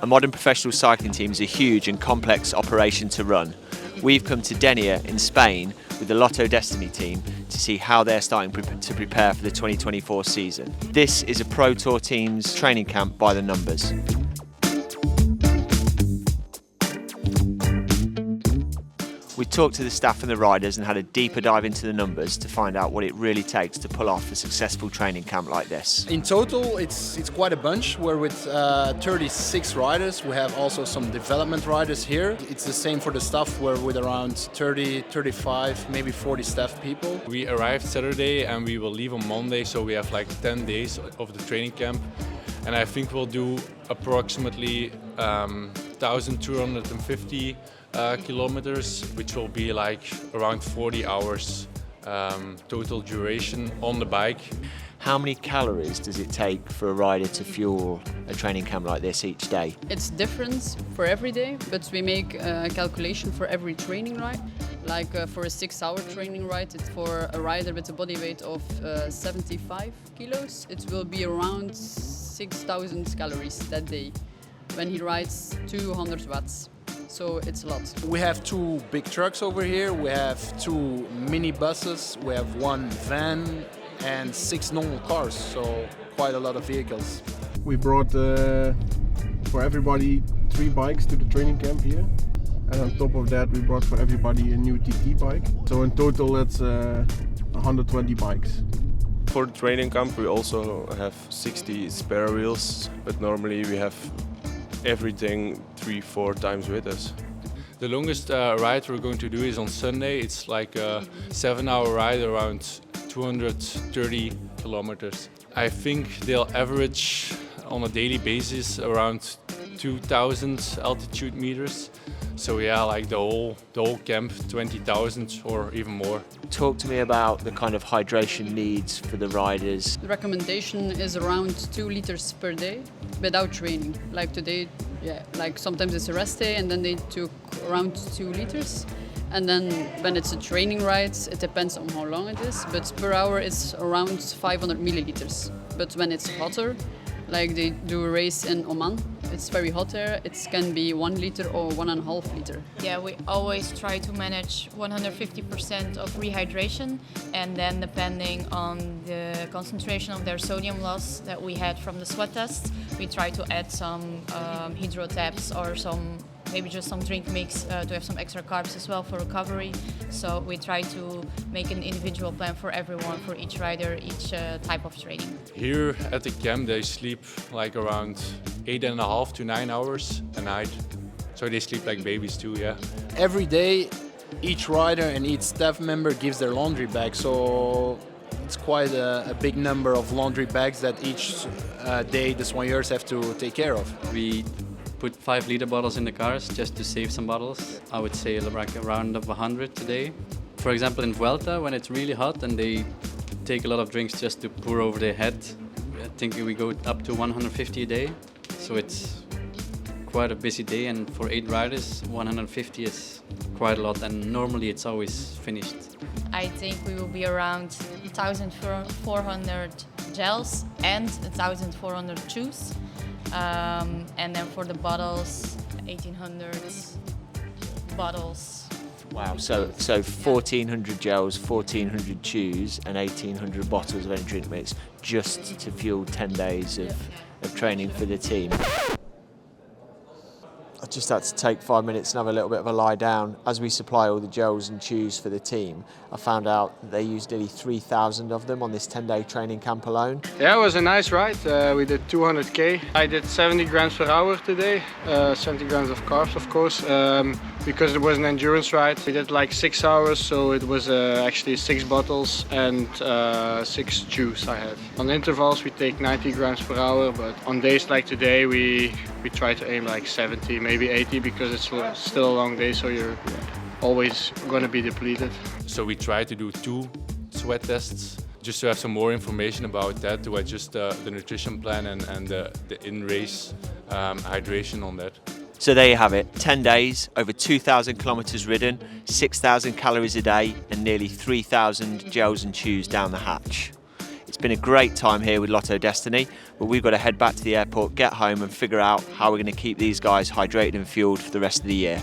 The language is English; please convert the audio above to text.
A modern professional cycling team is a huge and complex operation to run. We've come to Denia in Spain with the Lotto Dstny team to see how they're starting to prepare for the 2024 season. This is a Pro Tour team's training camp by the numbers. We talked to the staff and the riders and had a deeper dive into the numbers to find out what it really takes to pull off a successful training camp like this. In total, it's quite a bunch. We're with 36 riders. We have also some development riders here. It's the same for the staff. We're with around 30, 35, maybe 40 staff people. We arrived Saturday and we will leave on Monday, so we have like 10 days of the training camp. And I think we'll do approximately 1,250 kilometers, which will be like around 40 hours total duration on the bike. How many calories does it take for a rider to fuel a training camp like this each day? It's different for every day, but we make a calculation for every training ride. Like for a 6-hour training ride, it's for a rider with a body weight of 75 kilos. It will be around 6,000 calories that day when he rides 200 watts. So it's a lot. We have 2 big trucks over here. We have 2 mini buses. We have 1 van and 6 normal cars. So quite a lot of vehicles. We brought for everybody 3 bikes to the training camp here. And on top of that, we brought for everybody a new TT bike. So in total, that's 120 bikes. For the training camp, we also have 60 spare wheels, but normally we have everything 3-4 times with us. The longest ride we're going to do is on Sunday. It's like a 7-hour ride around 230 kilometers. I think they'll average on a daily basis around 2,000 altitude meters. So yeah, like the whole camp, 20,000 or even more. Talk to me about the kind of hydration needs for the riders. The recommendation is around 2 liters per day without training. Like today, yeah, like sometimes it's a rest day and then they took around 2 liters. And then when it's a training ride, it depends on how long it is, but per hour it's around 500 milliliters. But when it's hotter, like they do a race in Oman, it's very hot there, it can be 1 liter or 1.5 liter. Yeah, we always try to manage 150% of rehydration, and then depending on the concentration of their sodium loss that we had from the sweat tests, we try to add some hydro tabs or maybe just some drink mix to have some extra carbs as well for recovery. So we try to make an individual plan for everyone, for each rider, each type of training. Here at the camp they sleep like around 8.5 to 9 hours a night. So they sleep like babies too, yeah. Every day, each rider and each staff member gives their laundry bag. So it's quite a big number of laundry bags that each day the soigneurs have to take care of. We put 5-liter bottles in the cars just to save some bottles. I would say like around 100 today. For example, in Vuelta, when it's really hot and they take a lot of drinks just to pour over their head, I think we go up to 150 a day. So it's quite a busy day, and for 8 riders, 150 is quite a lot, and normally it's always finished. I think we will be around 1,400 gels and 1,400 chews. And then for the bottles, 1,800 bottles. Wow, so 1,400 gels, 1,400 chews and 1,800 bottles of energy drink mix just to fuel 10 days of training for the team. I just had to take 5 minutes and have a little bit of a lie down. As we supply all the gels and chews for the team, I found out that they used nearly 3,000 of them on this 10-day training camp alone. Yeah, it was a nice ride. We did 200k. I did 70 grams per hour today, 70 grams of carbs, of course, because it was an endurance ride. We did like 6 hours, so it was actually 6 bottles and 6 chews I had. On intervals, we take 90 grams per hour, but on days like today, we try to aim like 70, maybe 80, because it's still a long day, so you're always going to be depleted. So we try to do 2 sweat tests just to have some more information about that, to adjust the nutrition plan and the in-race hydration on that. So there you have it, 10 days, over 2,000 kilometres ridden, 6,000 calories a day and nearly 3,000 gels and chews down the hatch. It's been a great time here with Lotto Dstny, but we've got to head back to the airport, get home and figure out how we're going to keep these guys hydrated and fueled for the rest of the year.